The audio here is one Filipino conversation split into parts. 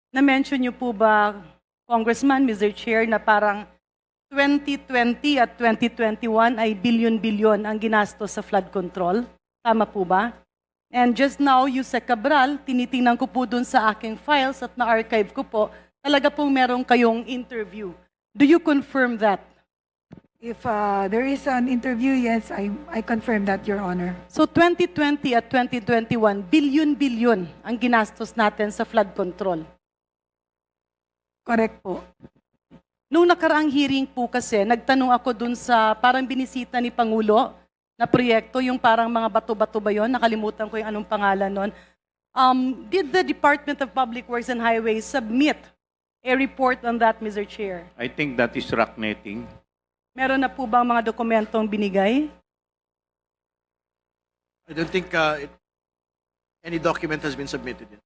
Na-mention niyo po ba, Congressman, Mr. Chair, na parang 2020 at 2021 ay bilyon-bilyon ang ginastos sa flood control? Tama po ba? And just now, Yusek Cabral, tinitingnan ko po dun sa aking files at na-archive ko po, talaga pong meron kayong interview. Do you confirm that? If there is an interview, yes, I confirm that, Your Honor. So 2020 at 2021, bilyon-bilyon ang ginastos natin sa flood control. Correct po. Nung nakaraang hearing po kasi, nagtanong ako dun sa parang binisita ni Pangulo na proyekto, yung parang mga bato-bato ba yun? Nakalimutan ko yung anong pangalan nun. Did the Department of Public Works and Highways submit a report on that, Mr. Chair? I think that is rock netting. Meron na po bang mga dokumentong binigay? I don't think any document has been submitted yet.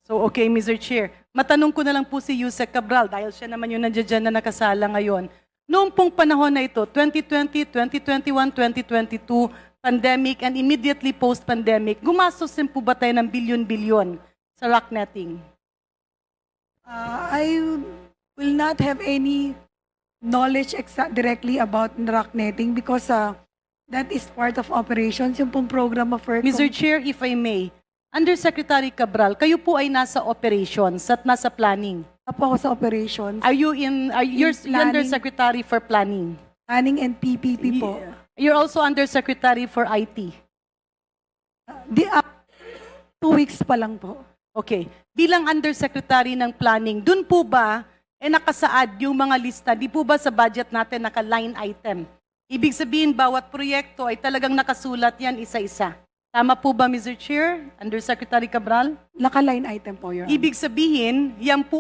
So, okay, Mr. Chair. Matanong ko na lang po si Yusek Cabral dahil siya naman yung nandiyan na nakasala ngayon. Noong pong panahon na ito, 2020, 2021, 2022, pandemic and immediately post-pandemic, gumastos din po ba tayo ng bilyon-bilyon sa rock netting? I will not have any knowledge directly about rock netting because that is part of operations, yung pong program of work. Mr. Chair, if I may, Undersecretary Cabral, kayo po ay nasa operations at nasa planning. Ako sa operations. You're planning. Undersecretary for Planning. Planning and PPP po. You're also Undersecretary for IT. 2 weeks pa lang po. Okay. Bilang Undersecretary ng Planning, dun po ba nakasaad yung mga lista? Di po ba sa budget natin naka-line item? Ibig sabihin, bawat proyekto ay talagang nakasulat yan isa-isa. Tama po ba, Mr. Chair? Undersecretary Cabral? Naka-line item po, Your Honor. Ibig sabihin, yan po